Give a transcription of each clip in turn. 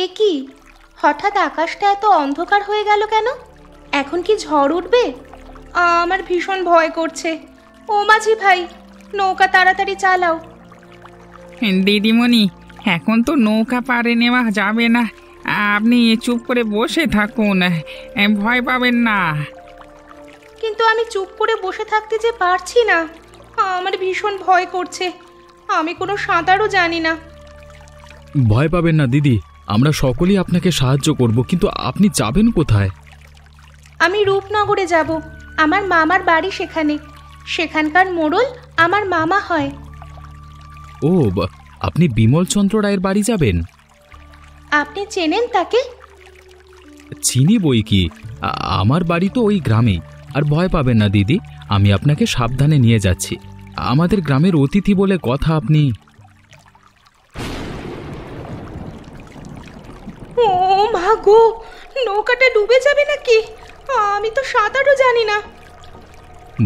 এ কি, হঠাৎ আকাশটা এত অন্ধকার হয়ে গেল কেন? এখন কি ঝড় উঠবে? আমার ভীষণ ভয় করছে। ও মাঝি ভাই, নৌকা তাড়াতাড়ি চালাও। দিদিমণি, এখন তো নৌকা পাড়ে নেওয়া যাবে না। আপনি চুপ করে বসে থাকুন, ভয় পাবেন না। কিন্তু আমি চুপ করে বসে থাকতে যে পারছি না। আমার ভীষণ ভয় করছে। আমি কোনো সাঁতারও জানি না। ভয় পাবেন না দিদি, আমরা সকলেই আপনাকে সাহায্য করব, কিন্তু আপনি যাবেন কোথায়? আমি রূপনগরে যাব। আমার মামার বাড়ি সেখানে। সেখানকার মোড়ল আমার মামা হয়। ও, আপনি বিমলচন্দ্র রায়ের বাড়ি যাবেন? আপনি চেনেন তাকে? চিনি বই কি, আমার বাড়ি তো ওই গ্রামেই। আর ভয় পাবেন না দিদি, আমি আপনাকে সাবধানে নিয়ে যাচ্ছি। আমাদের গ্রামের অতিথি বলে কথা আপনি। ও মা গো, নৌকাটা ডুবে যাবে নাকি? আমি তো সাঁতারও জানি না।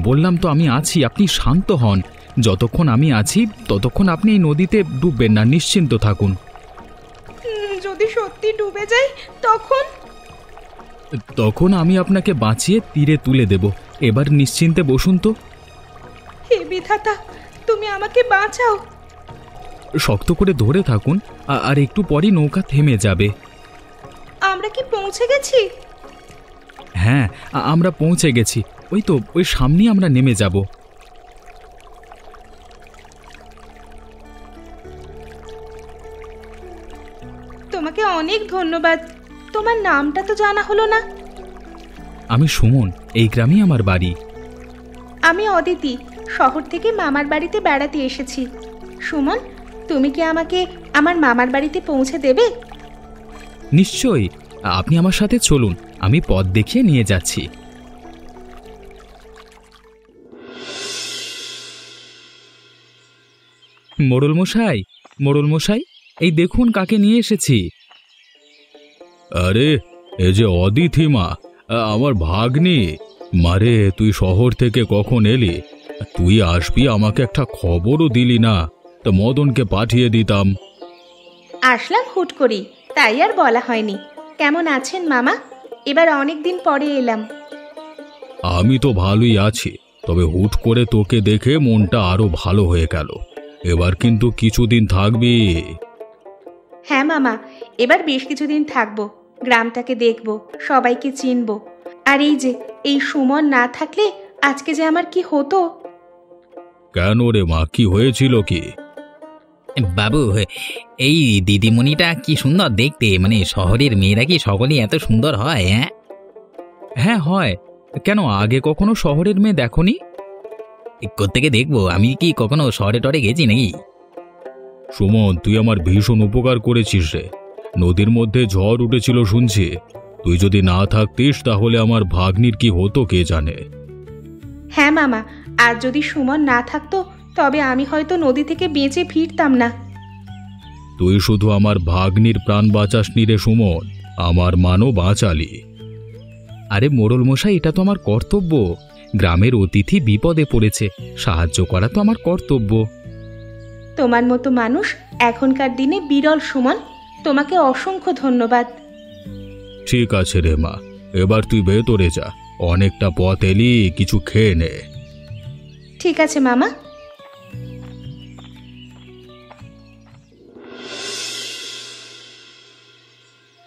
বললাম তো আমি আছি, আপনি শান্ত হন। যতক্ষণ আমি আছি ততক্ষণ আপনি এই নদীতে ডুববেন না, নিশ্চিন্ত থাকুন। যদি সত্যি ডুবে যাই তখন? তখন আমি আপনাকে বাঁচিয়ে তীরে তুলে দেব। এবার নিশ্চিন্তে বসুন তো। হে বিধাতা, তুমি আমাকে বাঁচাও। শক্ত করে ধরে থাকুন, আর একটু পরই নৌকা থেমে যাবে। আমরা কি পৌঁছে গেছি? হ্যাঁ, আমরা পৌঁছে গেছি। ওই তো ওই সামনেই আমরা নেমে যাব। তোমাকে অনেক ধন্যবাদ। তোমার নামটা তো জানা হলো না। আমি সুমন, এই গ্রামেই আমার বাড়ি। আমি অদিতি, শহর থেকে মামার বাড়িতে বেড়াতে এসেছি। সুমন, তুমি কি আমাকে আমার মামার বাড়িতে পৌঁছে দেবে? নিশ্চয়ই, আপনি আমার সাথে চলুন, আমি পথ দেখিয়ে নিয়ে যাচ্ছি। মোড়ল মশাই, মোড়ল মশাই, এই দেখুন কাকে নিয়ে এসেছি। আরে, এ যে অদিতি মা, আমার ভাগ্নি। মারে, তুই শহর থেকে কখন এলি? তুই আসবি আমাকে একটা খবরও দিলি না, তো মদনকে পাঠিয়ে দিতাম। আসলাম হুট করেই, তাই আর বলা হয়নি। কেমন আছেন মামা? এবার অনেক দিন পরে এলাম। আমি তো ভালোই আছি, তবে হুট করে তোকে দেখে মনটা আরো ভালো হয়ে গেল। এবার কিন্তু কিছুদিন থাকবি। হ্যাঁ মামা, এবার বেশ কিছুদিন থাকবো। গ্রামটাকে দেখবো, সবাইকে চিনবো। আর এই যে এই সুমন না থাকলে আজকে যে আমার কি হতো। কেন রে মা, কি হয়েছিল কি? বাবু, এই দিদিমণিটা কি সুন্দর দেখতে। মানে শহরের মেয়েরা কি সকলেই এত সুন্দর হয়? হ্যাঁ হয়। কেন, আগে কখনো শহরের মেয়ে দেখনি? কোত্থেকে দেখবো? আমি কি কখনো শহরে টরে গেছি নাকি? সুমন, তুই আমার ভীষণ উপকার করেছিস রে। নদীর মধ্যে ঝড় উঠেছিল শুনছি। তুই যদি না থাকতিস তাহলে আমার ভাগ্নির কি হতো কে জানে। হ্যাঁ মামা, আর যদি সুমন না থাকতো তবে আমি হয়তো নদী থেকে বেঁচে ফিরতাম না। তুই শুধু আমার ভাগ্নির প্রাণ বাঁচাসনি রে সুমন, আমার মানও বাঁচালি। আরে মোড়ল মশাই, এটা তো আমার কর্তব্য। গ্রামের অতিথি বিপদে পড়েছে, সাহায্য করা তো আমার কর্তব্য। তোমার মতো মানুষ এখনকার দিনে বিরল সুমন। তোমাকে অসংখ্য ধন্যবাদ। ঠিক আছে রে মা, এবার তুই ভেতরে যা। অনেকটা পথ এলি, কিছু খেয়ে নে। ঠিক আছে মামা।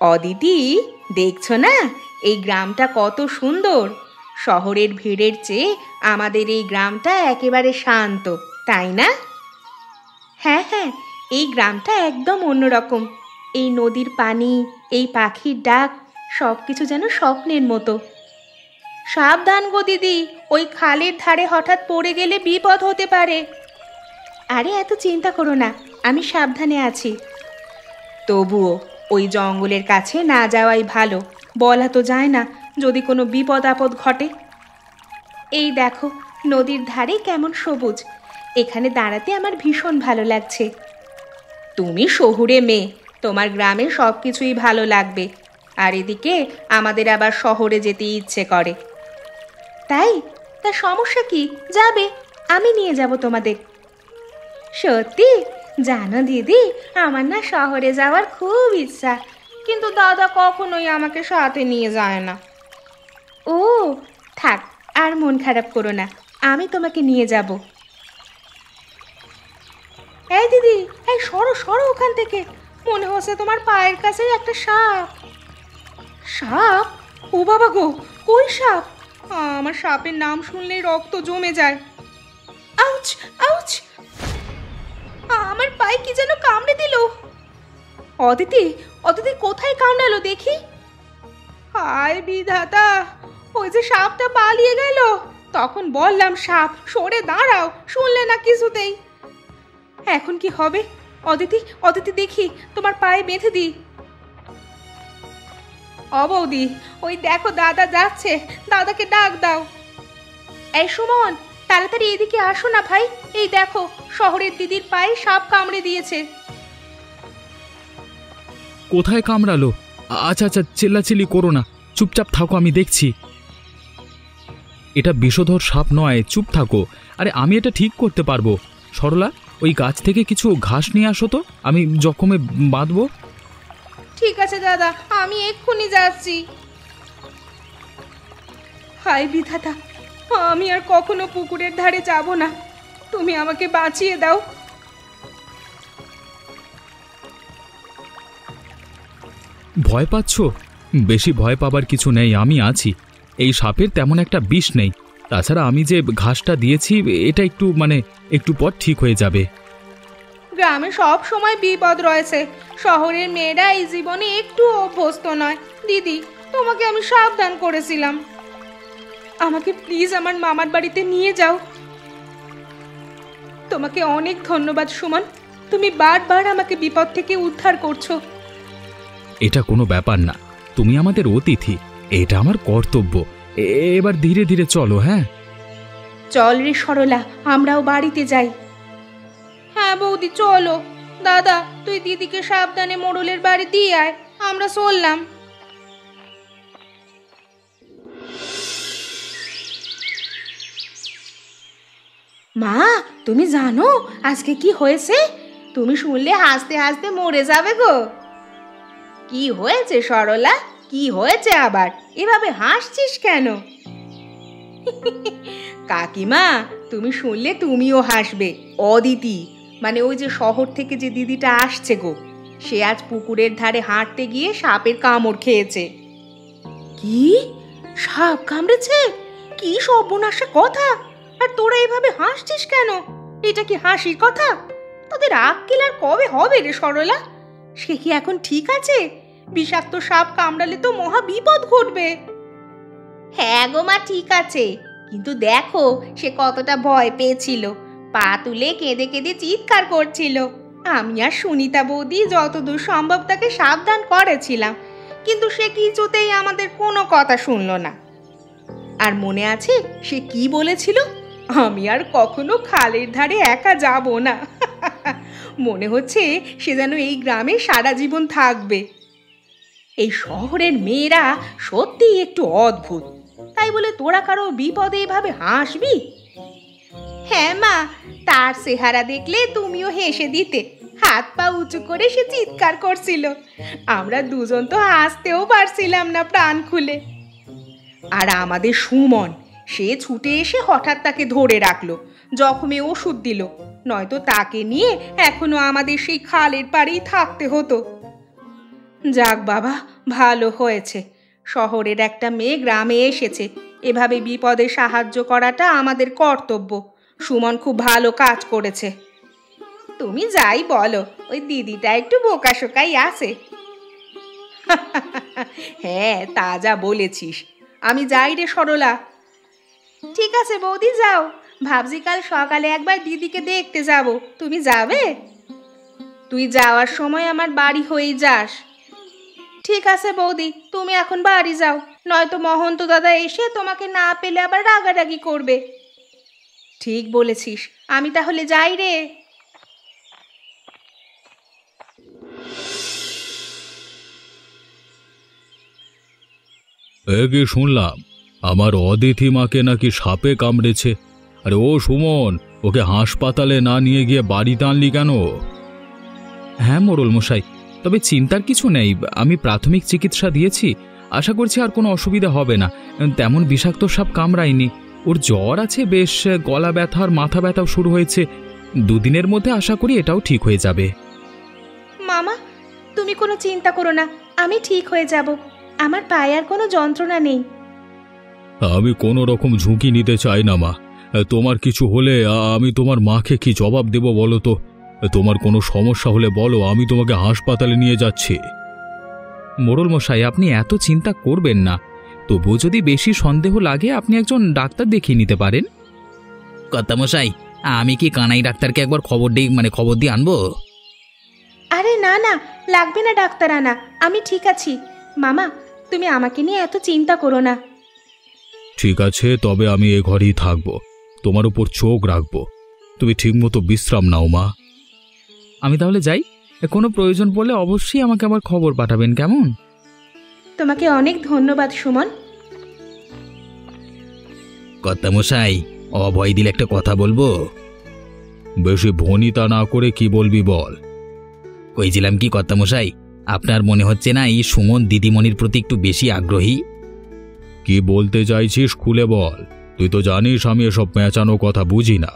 অদিতি, দেখছো না এই গ্রামটা কত সুন্দর? শহরের ভিড়ের চেয়ে আমাদের এই গ্রামটা একেবারে শান্ত, তাই না? হ্যাঁ হ্যাঁ, এই গ্রামটা একদম অন্যরকম। এই নদীর পানি, এই পাখির ডাক, সব কিছু যেন স্বপ্নের মতো। সাবধান গো দিদি, ওই খালের ধারে হঠাৎ পড়ে গেলে বিপদ হতে পারে। আরে এত চিন্তা করো না, আমি সাবধানে আছি। তবুও ওই জঙ্গলের কাছে না যাওয়াই ভালো। বলা তো যায় না যদি কোনো বিপদ আপদ ঘটে। এই দেখো নদীর ধারে কেমন সবুজ। এখানে দাঁড়াতে আমার ভীষণ ভালো লাগছে। তুমি শহুরে মেয়ে, তোমার গ্রামে সব কিছুই ভালো লাগবে। আর এদিকে আমাদের আবার শহরে যেতে ইচ্ছে করে। তাই? তা সমস্যা কি? যাবে, আমি নিয়ে যাব তোমাদের। সত্যি? জানো দিদি, আমার না শহরে যাওয়ার খুব ইচ্ছা। কিন্তু দাদা কখনোই আমাকে সাথে নিয়ে যায় না। ও থাক, আর মন খারাপ করো না, আমি তোমাকে নিয়ে যাব। এই দিদি, এই সরো সরো ওখান থেকে, মনে হচ্ছে তোমার পায়ের কাছে একটা সাপ। সাপ? ও বাবা গো, কই সাপ? আমার সাপের নাম শুনলেই রক্ত জমে যায়। আউচ আউচ, আমার পায়ে কি যেন কামড়ে দিল। অদিতি, অদিতি কোথায় কামড়ালো দেখি। হায় বিধাতা, ওই যে সাপটা পালিয়ে গেল। তখন বললাম সাপ, সরে দাঁড়াও, শুনলে না কিছুতেই। এখন কি হবে? অদিতি, অদিতি দেখি তোমার পায়ে বেঁধে দিই। ও বৌদি, ওই দেখো দাদা যাচ্ছে, দাদাকে ডাক দাও। এই সুমন, তাড়াতাড়ি এদিকে আসো না ভাই, এই দেখো শহরের দিদির পায়ে সাপ কামড়ে দিয়েছে। কোথায় কামড়ালো? আচ্ছা আচ্ছা, চিল্লাচিল্লি করো না, চুপচাপ থাকো, আমি দেখছি। এটা বিষধর সাপ নয়, চুপ থাকো। আরে আমি এটা ঠিক করতে পারবো। সরলা, ওই গাছ থেকে কিছু ঘাস নিয়ে আসো তো, আমি জখমে বাঁধবো। ঠিক আছে দাদা, আমি এক্ষুনি যাচ্ছি। হায় বিধাতা, আমি আর কখনো পুকুরের ধারে যাব না, তুমি আমাকে বাঁচিয়ে দাও। ভয় পাচ্ছ? বেশি ভয় পাবার কিছু নেই, আমি আছি। এই সাপের তেমন একটা বিষ নেই। তাছাড়া আমি যে ঘাসটা দিয়েছি এটা একটু পর ঠিক হয়ে যাবে। গ্রামে সব সময় বিপদ রয়েছে, শহরের মেয়েরা এই জীবনে একটু অভ্যস্ত নয়। দিদি, তোমাকে আমি সাবধান করেছিলাম, আমাকে প্লিজ আমার মামার বাড়িতে নিয়ে যাও। তোমাকে অনেক ধন্যবাদ সুমন, তুমি বারবার আমাকে বিপদ থেকে উদ্ধার করছো। এটা কোনো ব্যাপার না, তুমি আমাদের অতিথি, এটা আমার কর্তব্য। এবার ধীরে ধীরে চলো। হ্যাঁ চল রে সরলা, আমরাও বাড়িতে যাই। হ্যাঁ বৌদি চলো। দাদা, তুই দিদিকে সাবধানে মোড়লের বাড়ি দিয়ে আয়, আমরা চললাম। মা, তুমি জানো আজকে কি হয়েছে? তুমি শুনলে হাসতে হাসতে মরে যাবে গো। কি হয়েছে সরলা, কি হয়েছে আবার? এভাবে হাসছিস কেন? কাকিমা, তুমি শুনলে তুমিও হাসবে। অদিতি, মানে ওই যে শহর থেকে যে দিদিটা আসছে গো, সে আজ পুকুরের ধারে হাঁটতে গিয়ে সাপের কামড় খেয়েছে। কি? সাপ কামড়েছে? কি সর্বনাশা কথা! আর তোরা এভাবে হাসছিস কেন? এটা কি হাসির কথা? তোদের আক্কেল আর কবে হবে রে সরলা? সে কি এখন ঠিক আছে? বিষাক্ত সাপ কামড়ালে তো মহা বিপদ ঘটবে। হ্যাঁ গো মা, ঠিক আছে, কিন্তু দেখো সে কতটা ভয় পেয়েছিল, পা তুলে কেঁদে কেঁদে চিৎকার করছিল। আমি আর সুনিতা বৌদি যতদূর সম্ভব তাকে সাবধান করেছিলাম, কিন্তু সে কিছুতেই আমাদের কোনো কথা শুনলো না। আর মনে আছে সে কি বলেছিল? আমি আর কখনো খালের ধারে একা যাব না। মনে হচ্ছে সে যেন এই গ্রামে সারা জীবন থাকবে। এই শহরের মেয়েরা সত্যিই একটু অদ্ভুত, তাই বলে তোরা কারো বিপদে এভাবে হাসবি? হ্যাঁ মা, তার চেহারা দেখলে তুমিও হেসে দিতে। হাত পা উঁচু করে সে চিৎকার করছিল, আমরা দুজন তো হাসতেও পারছিলাম না প্রাণ খুলে। আর আমাদের সুমন, সে ছুটে এসে হঠাৎ তাকে ধরে রাখলো, জখমে ওষুধ দিল, নয়তো তাকে নিয়ে এখনো আমাদের সেই খালের পাড়েই থাকতে হতো। যাক বাবা, ভালো হয়েছে শহরের একটা মেয়ে গ্রামে এসেছে, এভাবে বিপদে সাহায্য করাটা আমাদের কর্তব্য। সুমন খুব ভালো কাজ করেছে। তুমি যাই বলো, ওই দিদিটা একটু বোকাশোকাই আছে। হ্যাঁ, তা যা বলেছিস। আমি যাই রে সরলা। ঠিক আছে বৌদি, যাও। ভাবছি কাল সকালে একবার দিদিকে দেখতে যাব, তুমি যাবে? তুই যাওয়ার সময় আমার বাড়ি হয়েই যাস। ঠিক আছে বৌদি, তুমি এখন বাড়ি যাও, নয়তো মহন্ত দাদা এসে তোমাকে না পেলে আবার রাগারাগি করবে। ঠিক বলেছিস, আমি তাহলে যাই রে। কি শুনলাম, আমার অতিথি মাকে নাকি সাপে কামড়েছে? আরে ও সুমন, ওকে হাসপাতালে না নিয়ে গিয়ে বাড়িতে আনলি কেন? হ্যাঁ মোড়ল মশাই, তবে চিন্তার কিছু নেই, আমি প্রাথমিক চিকিৎসা দিয়েছি, আশা করছি আর কোনো অসুবিধা হবে না। তেমন বিষাক্ত সাপ কামড়ায়নি। ওর জ্বর আছে বেশ, গলা ব্যথা আর মাথা ব্যথাও শুরু হয়েছে। দুদিনের মধ্যে আশা করি এটাও ঠিক হয়ে যাবে। মামা, তুমি কোনো চিন্তা করো না, আমি ঠিক হয়ে যাব। আমার পায়ে আর কোনো যন্ত্রণা নেই। আমি কোনো রকম ঝুঁকি নিতে চাই না মা। তোমার কিছু হলে আমি তোমার মাকে কি জবাব দেব বলো তো? তোমার কোনো সমস্যা হলে বলো, আমি তোমাকে হাসপাতালে নিয়ে যাচ্ছি। মোড়ল মশাই, আপনি এত চিন্তা করবেন না। তবুও যদি বেশি সন্দেহ লাগে আপনি একজন ডাক্তার দেখিয়ে নিতে পারেন। কর্তামশাই, আমি কি কানাই ডাক্তারকে একবার খবর দিয়ে আনবো? আরে না না, লাগবে না ডাক্তার আনা, আমি ঠিক আছি। মামা, তুমি আমাকে নিয়ে এত চিন্তা করো না। ঠিক আছে, তবে আমি এ ঘরেই থাকবো, তোমার উপর চোখ রাখবো। তুমি ঠিকমতো বিশ্রাম নাও মা। আমি তাহলে যাই, কোনো প্রয়োজন পড়লে অবশ্যই আমাকে আবার খবর পাঠাবেন, কেমন? তোমাকে অনেক ধন্যবাদ সুমন। কর্তামশাই, অভয় দিলে একটা কথা বলবো। বেশি ভনিতা না করে কি বলবি বল। কইছিলাম কি কর্তামশাই, আপনার মনে হচ্ছে না এই সুমন দিদিমণির প্রতি একটু বেশি আগ্রহী? কি বলতে চাইছিস খুলে বল, তুই তো জানিস আমি এসব পেঁচানো কথা বুঝি না।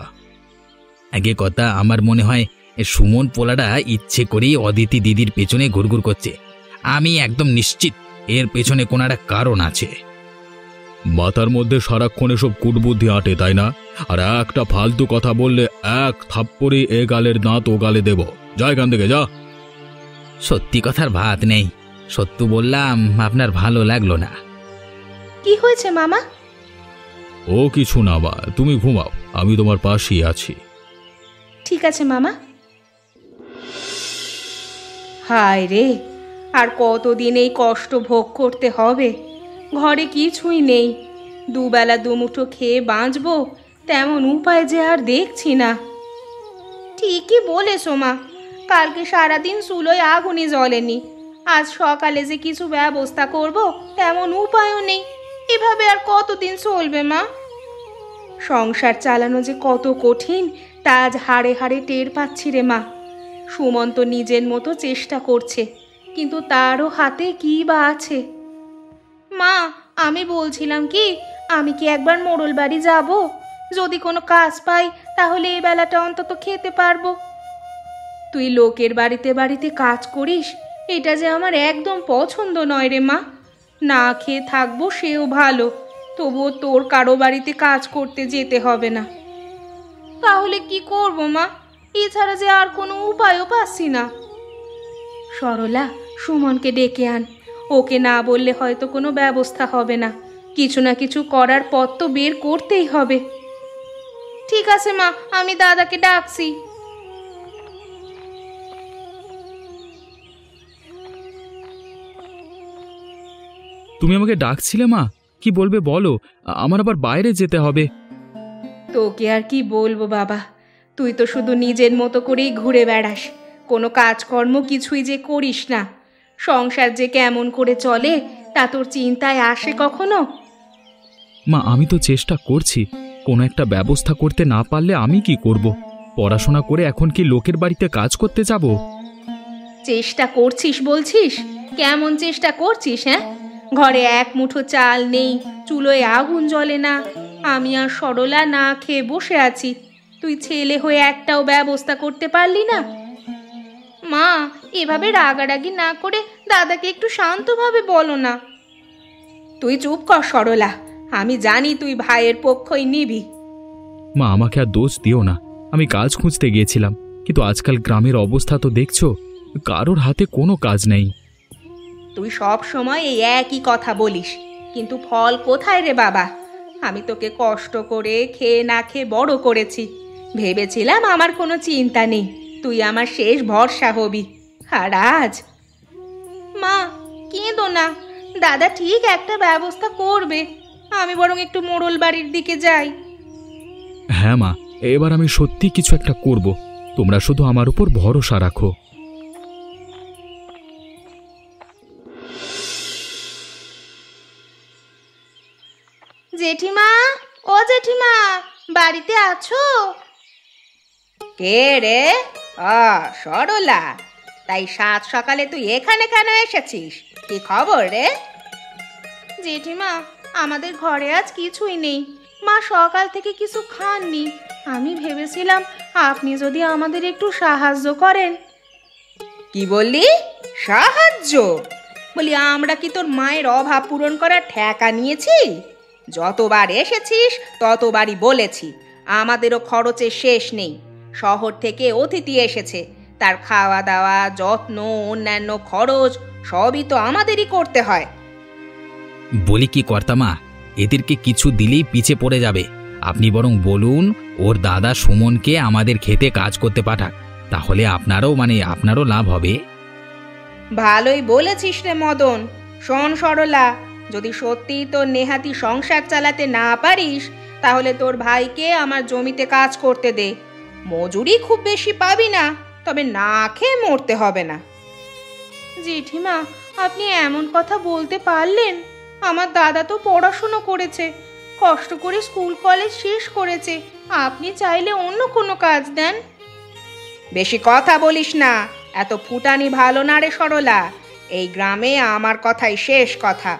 আগে কথা, আমার মনে হয় সুমন পোলাটা ইচ্ছে করেই অদিতি দিদির পেছনে ঘুরঘুর করছে। আমি একদম নিশ্চিত এর পেছনে কোনো একটা কারণ আছে। মাথার মধ্যে সারাক্ষণ এসব কুটবুদ্ধি আটে, তাই না? আর একটা ফালতু কথা বললে এক থাপ্পড়ে এ গালের দাঁত ও গালে দেব। যা এখান থেকে, যা। সত্যি কথার ভাত নেই, সত্য বললাম, আপনার ভালো লাগলো না। কি হয়েছে মামা? ও কিছু না মা, তুমি ঘুমাও, আমি তোমার পাশেই আছি। ঠিক আছে মামা। হায় রে, আর কতদিন এই কষ্ট ভোগ করতে হবে? ঘরে কিছুই নেই, দুবেলা দুমুঠো খেয়ে বাঁচবো তেমন উপায় যে আর দেখছি না। ঠিকই বলেছো মা, কালকে সারাদিন চুলোয় আগুনই জ্বলেনি, আজ সকালে যে কিছু ব্যবস্থা করব তেমন উপায়ও নেই। এভাবে আর কতদিন চলবে মা? সংসার চালানো যে কত কঠিন তা আজ হাড়ে হাড়ে টের পাচ্ছি রে মা। সুমন্ত নিজের মতো চেষ্টা করছে, কিন্তু তারও হাতে কী বা আছে। মা, আমি বলছিলাম কি, আমি কি একবার মোড়ল বাড়ি যাব? যদি কোনো কাজ পাই তাহলে এই বেলাটা অন্তত খেতে পারবো। তুই লোকের বাড়িতে বাড়িতে কাজ করিস, এটা যে আমার একদম পছন্দ নয় রে মা। না খেয়ে থাকবো সেও ভালো, তবুও তোর কারো বাড়িতে কাজ করতে যেতে হবে না। তাহলে কি করব মা? এছাড়া যে আর কোনো উপায়ও পাচ্ছি না। সরলা, সুমনকে ডেকে আন। ওকে না বললে হয়তো কোনো ব্যবস্থা হবে না। কিছু না কিছু করার পথ তো বের করতেই হবে। ঠিক আছে মা, আমি দাদাকে ডাকছি। তুমি আমাকে ডাকছিলে মা? কি বলবে বলো, আমার আবার বাইরে যেতে হবে। তোকে আর কি বলবো বাবা, তুই তো শুধু নিজের মতো করেই ঘুরে বেড়াস, কোনো কাজকর্ম কিছুই যে করিস না। সংসার যে কেমন করে চলে তা তোর চিন্তায় আসে কখনো? মা, আমি তো চেষ্টা করছি, কোনো একটা ব্যবস্থা করতে না পারলে আমি কি করব? পড়াশোনা করে এখন কি লোকের বাড়িতে কাজ করতে যাব? চেষ্টা করছিস বলছিস? কেমন চেষ্টা করছিস? হ্যাঁ, ঘরে এক মুঠো চাল নেই, চুলোয় আগুন জ্বলে না, আমি আর সরলা না খেয়ে বসে আছি। তুই ছেলে হয়ে একটাও ব্যবস্থা করতে পারলি না? মা, এভাবে রাগারাগি না করে দাদাকে একটু শান্তভাবে বলো না। তুই চুপ কর সরলা, আমি জানি তুই ভাইয়ের পক্ষই নিবি। মা, আমাকে আর দোষ দিও না, আমি কাজ খুঁজতে গিয়েছিলাম, কিন্তু আজকাল গ্রামের অবস্থা তো দেখছো, কারোর হাতে কোনো কাজ নেই। তুই সব সময় এই একই কথা বলিস, কিন্তু ফল কোথায় রে বাবা? আমি তোকে কষ্ট করে খেয়ে না খেয়ে বড় করেছি, ভেবেছিলাম আমার কোনো চিন্তা নেই, তুই আমার শেষ ভরসা হবি। আর আজ? মা, কেঁদো না, দাদা ঠিক একটা ব্যবস্থা করবে। আমি বরং একটু মোড়ল বাড়ির দিকে যাই। হ্যাঁ মা, এবার আমি সত্যি কিছু একটা করব, তোমরা শুধু আমার উপর ভরসা রাখো। জেঠিমা, ও জেঠিমা, বাড়িতে আছো? কে রে? সরলা, তাই সাত সকালে তুই এখানে কেন এসেছিস? কি খবর রে? জেঠিমা, আমাদের ঘরে আজ কিছুই নেই। মা সকাল থেকে কিছু খাননি। আমি ভেবেছিলাম আপনি যদি আমাদের একটু সাহায্য করেন। কি বললি? সাহায্য? বলি আমরা কি তোর মায়ের অভাব পূরণ করার ঠেকা নিয়েছি? যতবার এসেছিস ততবারই বলেছি আমাদেরও খরচের শেষ নেই। শহর থেকে অতিথি এসেছে, তার খাওয়া দাওয়া, যত্ন, অন্যান্য খরচ সবই তো আমাদেরই করতে হয়। বলি কি কর্তামা, এদেরকে কিছু দিলেই পিছে পড়ে যাবে। আপনি বরং বলুন ওর দাদা সুমনকে আমাদের খেতে কাজ করতে পাঠাক, তাহলে আপনারও লাভ হবে। ভালোই বলেছিস রে মদন। শোন সরলা, যদি সত্যি তোর নেহাতি সংসার চালাতে না পারিস তাহলে তোর ভাইকে আমার জমিতে কাজ করতে দে। মজুরি খুব বেশি পাবি না, তবে না খেয়ে মরতে হবে না। জেঠিমা, আপনি এমন কথা বলতে পারলেন? আমার দাদা তো পড়াশুনো করেছে, কষ্ট করে স্কুল কলেজ শেষ করেছে। আপনি চাইলে অন্য কোনো কাজ দেন। বেশি কথা বলিস না, এত ফুটানি ভালো না রে সরলা। এই গ্রামে আমার কথাই শেষ কথা।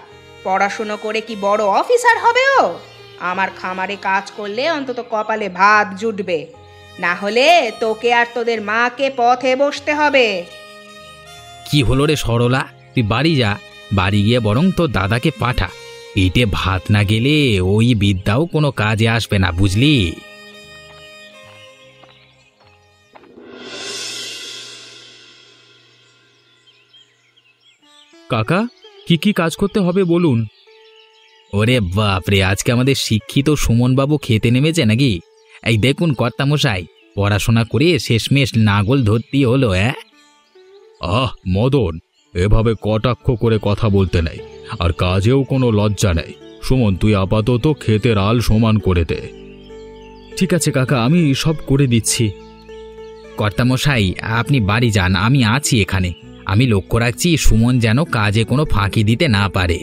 পড়াশুনো করে কি বড় অফিসার হবে ও? আমার খামারে কাজ করলে অন্তত কপালে ভাত জুটবে, না হলে তোকে আর তোদের মাকে পথে বসতে হবে। কি হলো রে সরলা, তুই বাড়ি যা, বাড়ি গিয়ে বরং তোর দাদাকে পাঠা। পেটে ভাত না গেলে ওই বিদ্যাও কোনো কাজে আসবে না, বুঝলি? কাকা, কি কি কাজ করতে হবে বলুন। ওরে বাপরে, আজকে আমাদের শিক্ষিত সুমনবাবু খেতে নেমেছে নাকি? এই দেখুন কর্তামশাই, পড়াশোনা করে শেষমেশ নাগল ধরতেই হলো। আহ মদন, এভাবে কটাক্ষ করে কথা বলতে নেই, আর কাজেও কোনো লজ্জা নেই। সুমন, তুই আপাতত ক্ষেতের আল সমান করে দে। ঠিক আছে কাকা, আমি সব করে দিচ্ছি। কর্তামশাই, আপনি বাড়ি যান, আমি আছি এখানে। আমি লক্ষ্য রাখছি সুমন যেন কাজে কোনো ফাঁকি দিতে না পারে।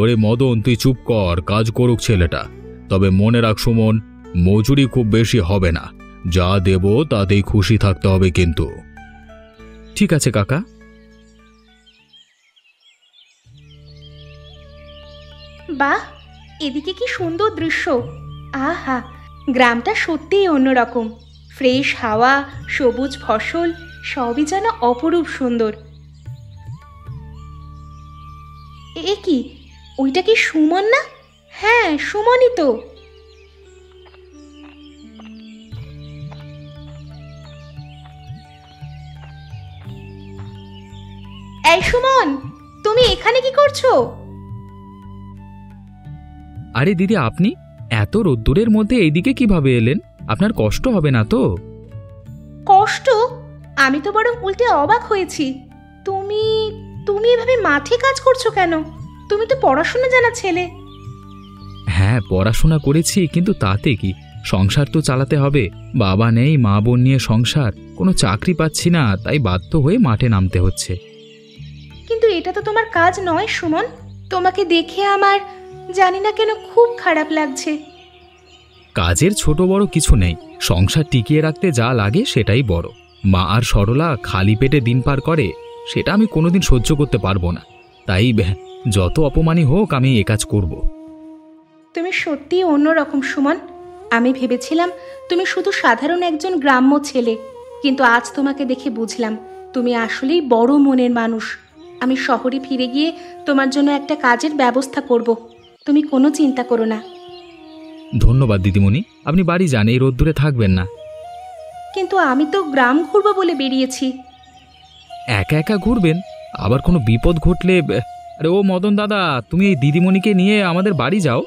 ওরে মদন, তুই চুপ কর, কাজ করুক ছেলেটা। তবে মনে রাখ সুমন, মজুরি খুব বেশি হবে না, যা দেব তাতেই খুশি থাকতে হবে কিন্তু। ঠিক আছে কাকা। বাহ, এদিকে কি সুন্দর দৃশ্য! আহা, গ্রামটা সত্যিই অন্যরকম। ফ্রেশ হাওয়া, সবুজ ফসল, সবই যেন অপরূপ সুন্দর। এ কি, ওইটা কি সুমন না? হ্যাঁ, সুমনই তো। এই সুমন, তুমি এখানে কি করছো? আরে দিদি, আপনি এত রোদ্দুরের মধ্যে এইদিকে কিভাবে এলেন? আপনার কষ্ট হবে না তো? কষ্ট? আমি তো বরং উল্টে অবাক হয়েছি। তুমি তুমি এভাবে মাঠে কাজ করছো কেন? তুমি তো পড়াশোনা জানা ছেলে। হ্যাঁ, পড়াশোনা করেছি, কিন্তু তাতে কি, সংসার তো চালাতে হবে। বাবা নেই, মা বোন নিয়ে সংসার, কোনো চাকরি পাচ্ছি না, তাই বাধ্য হয়ে মাঠে নামতে হচ্ছে। কিন্তু এটা তো তোমার কাজ নয় সুমন। তোমাকে দেখে আমার জানি না কেন খুব খারাপ লাগছে। কাজের ছোট বড় কিছু নেই, সংসার টিকিয়ে রাখতে যা লাগে সেটাই বড়। মা আর সরলা খালি পেটে দিন পার করে, সেটা আমি কোনোদিন সহ্য করতে পারবো না। তাই যত অপমানই হোক, আমি এ কাজ করব। তুমি সত্যিই অন্যরকম সুমন। আমি ভেবেছিলাম তুমি শুধু সাধারণ একজন গ্রাম্য ছেলে, কিন্তু আজ তোমাকে দেখে বুঝলাম তুমি আসলেই বড় মনের মানুষ। আমি শহরে ফিরে গিয়ে তোমার জন্য একটা কাজের ব্যবস্থা করব, তুমি কোনো চিন্তা করো না। ধন্যবাদ দিদিমণি, আপনি বাড়ি যান, এই রোদ্দুরে থাকবেন না। কিন্তু আমি তো গ্রাম ঘুরবো বলে বেরিয়েছি। একা একা ঘুরবেন? আবার কোনো বিপদ ঘটলে? আরে ও মদন দাদা, তুমি এই দিদিমণিকে নিয়ে আমাদের বাড়ি যাও,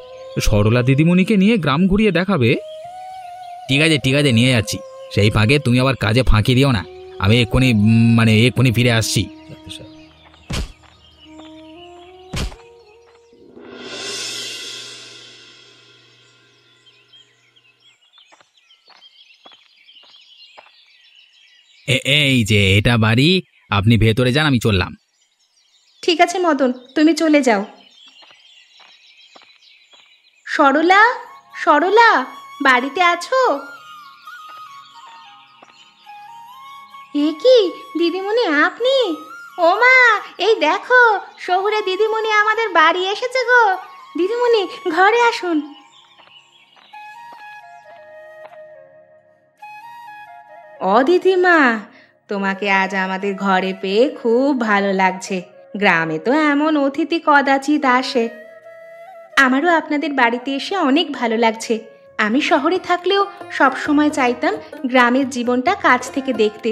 সরলা দিদিমণিকে নিয়ে গ্রাম ঘুরিয়ে দেখাবে। ঠিক আছে ঠিক আছে, নিয়ে যাচ্ছি। সেই ফাঁকে তুমি আবার কাজে ফাঁকি দিও না। আমি এক্ষুনি ফিরে আসছি। এই যে এটা বাড়ি, আপনি ভেতরে যান, আমি চললাম। ঠিক আছে মদন, তুমি চলে যাও। সরলা, সরলা, বাড়িতে আছো? এ কি দিদিমণি, আপনি? ও মা, এই দেখো শহুরে দিদিমণি আমাদের বাড়ি এসেছে গো। দিদিমণি, ঘরে আসুন। ও দিদিমা, তোমাকে আজ আমাদের ঘরে পেয়ে খুব ভালো লাগছে। গ্রামে তো এমন অতিথি কদাচিৎ আসে। আমারও আপনাদের বাড়িতে এসে অনেক ভালো লাগছে। আমি শহরে থাকলেও সব সময় চাইতাম গ্রামের জীবনটা কাছ থেকে দেখতে।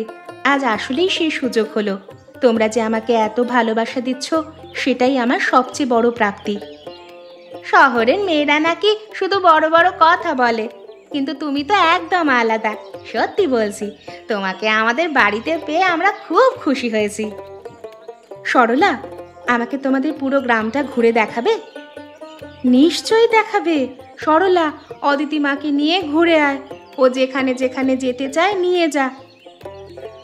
আজ আসলেই সেই সুযোগ হলো। তোমরা যে আমাকে এত ভালোবাসা দিচ্ছ, সেটাই আমার সবচেয়ে বড় প্রাপ্তি। শহরের মেয়েরা নাকি শুধু বড় বড় কথা বলে, কিন্তু তুমি তো একদম আলাদা। সত্যি বলছি, তোমাকে আমাদের বাড়িতে পেয়ে আমরা খুব খুশি হয়েছি। সরলা, আমাকে তোমাদের পুরো গ্রামটা ঘুরে দেখাবে? নিশ্চয়ই দেখাবে। সরলা, অদিতি মাকে নিয়ে ঘুরে আয়। ও যেখানে যেখানে যেতে চায় নিয়ে যা।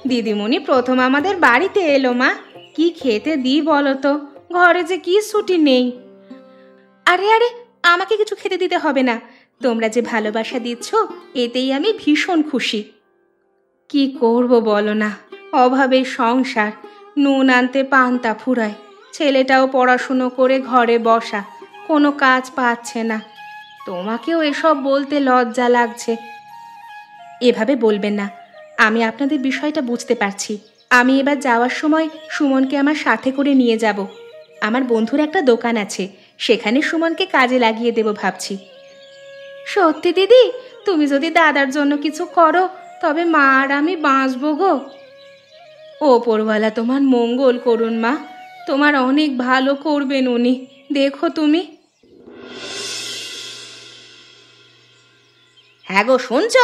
দিদিমণি প্রথম আমাদের বাড়িতে এলো মা, কি খেতে দিই বলো তো? ঘরে যে কি ছুটি নেই। আরে আরে, আমাকে কিছু খেতে দিতে হবে না। তোমরা যে ভালোবাসা দিচ্ছ, এতেই আমি ভীষণ খুশি। কি করব বলো না, অভাবের সংসার। নুন আনতে পান্তা ফুরায়। ছেলেটাও পড়াশুনো করে ঘরে বসা, কোনো কাজ পাচ্ছে না। তোমাকেও এসব বলতে লজ্জা লাগছে। এভাবে বলবেন না, আমি আপনাদের বিষয়টা বুঝতে পারছি। আমি এবার যাওয়ার সময় সুমনকে আমার সাথে করে নিয়ে যাব। আমার বন্ধুর একটা দোকান আছে, সেখানে সুমনকে কাজে লাগিয়ে দেব ভাবছি। সত্যি দিদি, তুমি যদি দাদার জন্য কিছু করো, তবে মা আর আমি বাঁচবো গো। ওপরওয়ালা তোমার মঙ্গল করুন মা, তোমার অনেক ভালো করবেন উনি। দেখো তুমি। হ্যাঁ গো, শুনছ?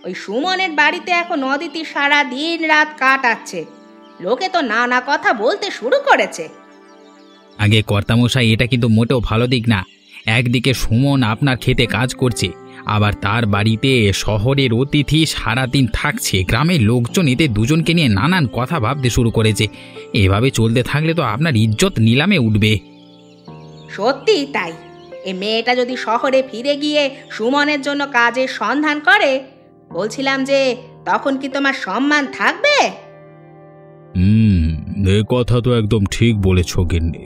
ওই সুমনের বাড়িতে এখন অদিতি সারা দিন রাত কাটাচ্ছে। লোকে তো নানা কথা বলতে শুরু করেছে। আগে কর্তামশাই, এটা কিন্তু মোটেও ভালো দিক না। একদিকে সুমন আপনার খেতে কাজ করছে, আবার তার বাড়িতে শহরের অতিথি সারাদিন থাকছে। গ্রামের লোকজন এদের দুজনকে নিয়ে নানান কথা ভাবতে শুরু করেছে। এভাবে চলতে থাকলে তো আপনার ইজ্জত নিলামে উঠবে। সত্যি তাই। এ মেয়েটা যদি শহরে ফিরে গিয়ে সুমনের জন্য কাজের সন্ধান করে, বলছিলাম যে তখন কি তোমার সম্মান থাকবে? এ কথা তো একদম ঠিক বলেছ গিন্নি।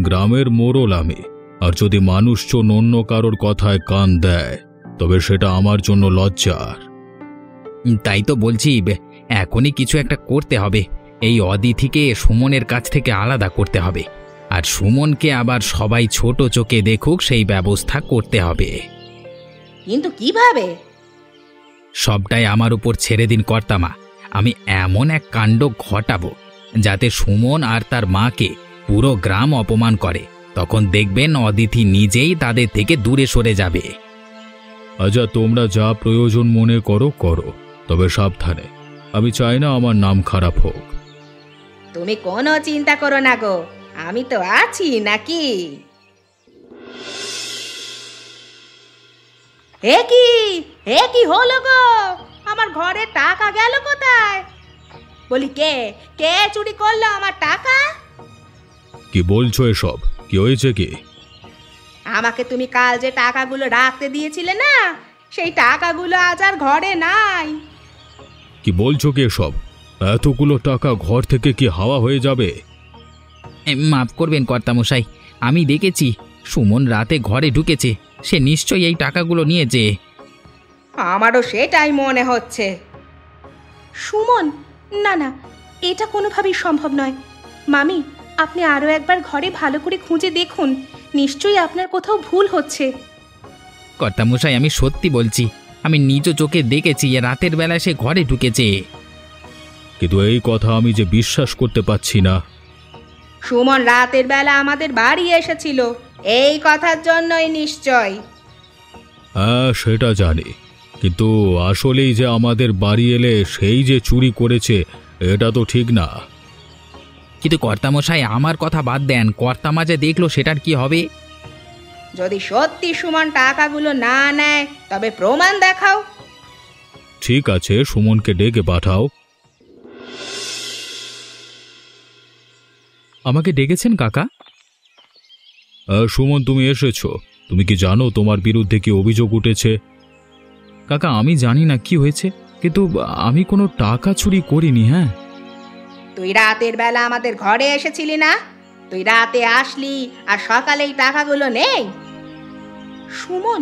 গ্রামের মোড়ল আমি, আর যদি মানুষজন অন্য কারোর কথায় কান দেয়, তবে সেটা আমার জন্য লজ্জার। তাই তো বলছি, এখনই কিছু একটা করতে হবে। এই অদিতিকে সুমনের কাছ থেকে আলাদা করতে হবে, আর সুমনকে আবার সবাই ছোট চোখে দেখুক সেই ব্যবস্থা করতে হবে। কিন্তু কিভাবে? সবটাই আমার উপর ছেড়ে দিন কর্তামা। আমি এমন এক কাণ্ড ঘটাবো যাতে সুমন আর তার মাকে পুরো গ্রাম অপমান করে। তখন দেখবেন অদিতি নিজেই তাদের থেকে দূরে সরে যাবে। আচ্ছা, তোমরা যা প্রয়োজন মনে করো করো, তবে সাবধানে। আমি চাই না আমার নাম খারাপ হোক। তুমি কোনো চিন্তা করো না গো, আমি তো আছি নাকি। হে কি হলো গো? আমার ঘরে টাকা গেল কোথায়? বলি, কে কে চুরি করলো আমার টাকা? কি বলছো এসব? কি হয়েছে কি? আমাকে তুমি কাল যে টাকাগুলো রাখতে দিয়েছিলে না, সেই টাকাগুলো আজ আর ঘরে নাই। কি বলছো কি এসব? এতগুলো টাকা ঘর থেকে কি হাওয়া হয়ে যাবে? মাফ করবেন কর্তামশাই, আমি দেখেছি সুমন রাতে ঘরে ঢুকেছে। সে নিশ্চয়ই এই টাকাগুলো নিয়েছে। আমারও সেটাই মনে হচ্ছে। সুমন? না না, এটা কোনোভাবেই সম্ভব নয়। মামি, আপনি আরও একবার ঘরে ভালো করে খুঁজে দেখুন। নিশ্চয়ই আপনার কোথাও ভুল হচ্ছে। কর্তামশাই, আমি সত্যি বলছি, আমি নিজ চোখে দেখেছি রাতের বেলা সে ঘরে ঢুকেছে। কিন্তু এই কথা আমি যে বিশ্বাস করতে পারছি না। সুমন রাতের বেলা আমাদের বাড়ি এসেছিল, এই কথার জন্যই নিশ্চয়। হ্যাঁ, সেটা জানি, কিন্তু আসলেই যে আমাদের বাড়ি এলে সেই যে চুরি করেছে, এটা তো ঠিক না। কিন্তু কর্তামশাই, আমার কথা বাদ দেন, কর্তামা যে দেখলো সেটার কি হবে? যদি সত্যি সুমন টাকাগুলো না নেয়, তবে প্রমাণ দেখাও। ঠিক আছে, সুমনকে ডেকে পাঠাও। আমাকে ডেকেছেন কাকা? সুমন, তুমি এসেছো। তুমি কি জানো তোমার বিরুদ্ধে কি অভিযোগ উঠেছে? কাকা, আমি জানি না কি হয়েছে। কিন্তু আমি কোনো টাকা চুরি করিনি। হ্যাঁ, তুই রাতের বেলা আমাদের ঘরে এসেছিলি না? তুই রাতে আসলি আর সকালেই টাকাগুলো নেই। সুমন,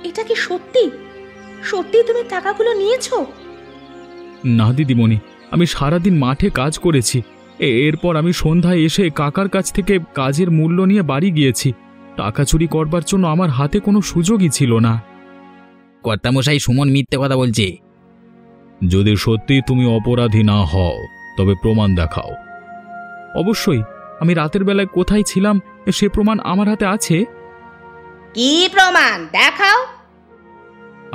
এটা কি সত্যি? সত্যি তুমি টাকাগুলো নিয়েছো? না দিদিমণি, আমি সারাদিন মাঠে কাজ করেছি। এরপর আমি সন্ধ্যায় এসে কাকার কাছ থেকে কাজের মূল্য নিয়ে বাড়ি গিয়েছি। টাকা চুরি করবার জন্য আমার হাতে কোনো সুযোগই ছিল না। কর্তামশাই, সুমন মিথ্যে কথা বলছে। যদি সত্যি তুমি অপরাধী না হও তবে প্রমাণ দেখাও। অবশ্যই, আমি রাতের বেলায় কোথায় ছিলাম সে প্রমাণ আমার হাতে আছে। কি প্রমাণ দেখাও?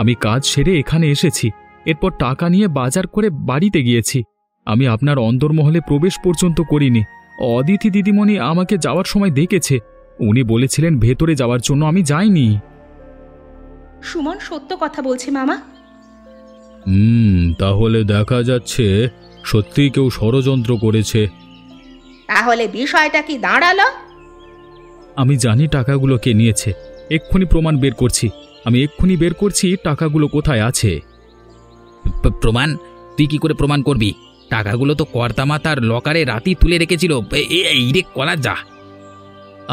আমি কাজ সেরে এখানে এসেছি, এরপর টাকা নিয়ে বাজার করে বাড়িতে গিয়েছি। আমি আপনার অন্দরমহলে প্রবেশ পর্যন্ত করিনি। অদিতি দিদিমণি আমাকে যাওয়ার সময় দেখেছে। উনি বলেছিলেন ভেতরে যাওয়ার জন্য, আমি যাইনি। সুমন সত্য কথা বলছে মামা। তাহলে দেখা যাচ্ছে সত্যি কেউ ষড়যন্ত্র করেছে। তাহলে বিষয়টা কি দাঁড়ালো? আমি জানি টাকাগুলো কে নিয়েছে। এক্ষুনি প্রমাণ বের করছি। আমি এক্ষুনি বের করছি টাকাগুলো কোথায় আছে। প্রমাণ? তুই কি করে প্রমাণ করবি? টাকাগুলো তো কর্তামা তার লকারে রাতেই তুলে রেখেছিল। এই রে কলা যা।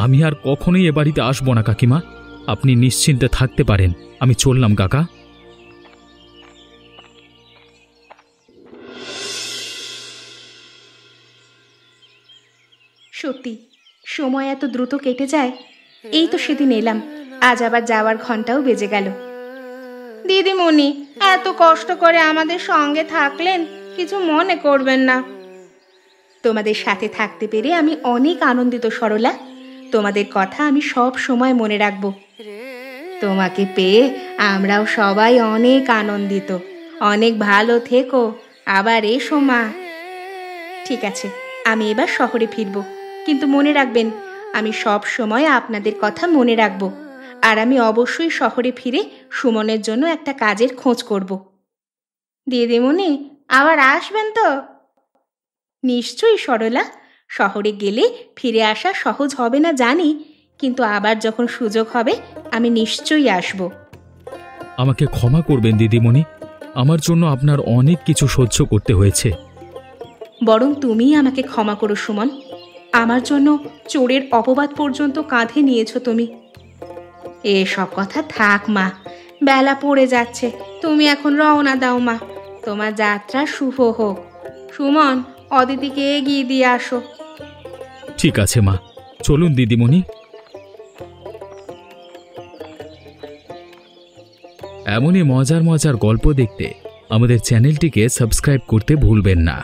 আমি আর কখনোই এ বাড়িতে আসবো না কাকিমা, আপনি নিশ্চিন্তে থাকতে পারেন। আমি চললাম কাকা। সত্যি সময় এত দ্রুত কেটে যায়। এই তো সেদিন এলাম, আজ আবার যাওয়ার ঘন্টাও বেজে গেল। দিদিমণি, এত কষ্ট করে আমাদের সঙ্গে থাকলেন, কিছু মনে করবেন না। তোমাদের সাথে থাকতে পেরে আমি অনেক আনন্দিত সরলা। তোমাদের কথা আমি সব সময় মনে রাখব। তোমাকে পেয়ে আমরাও সবাই অনেক আনন্দিত। অনেক ভালো থেকো, আবার এসো মা। ঠিক আছে, আমি এবার শহরে ফিরব, কিন্তু মনে রাখবেন আমি সব সময় আপনাদের কথা মনে রাখব। আর আমি অবশ্যই শহরে ফিরে সুমনের জন্য একটা কাজের খোঁজ করব। দিদিমণি, আবার আসবেন তো? নিশ্চয়ই সরলা, শহরে গেলে ফিরে আসা সহজ হবে না জানি, কিন্তু আবার যখন সুযোগ হবে আমি নিশ্চয়ই আসব। আমাকে ক্ষমা করবেন দিদিমণি, আমার জন্য আপনার অনেক কিছু সহ্য করতে হয়েছে। বরং তুমিই আমাকে ক্ষমা করো সুমন। আমার জন্য চোরের অপবাদ পর্যন্ত কাঁধে নিয়েছো তুমি। এসব কথা থাক মা, বেলা পড়ে যাচ্ছে। তুমি এখন রওনা দাও মা। তোমার যাত্রা শুভ হোক। সুমন, অদিতিকে এগিয়ে দিয়ে আসো। ঠিক আছে মা, চলুন দিদিমণি। এমনই মজার মজার গল্প দেখতে আমাদের চ্যানেলটিকে সাবস্ক্রাইব করতে ভুলবেন না।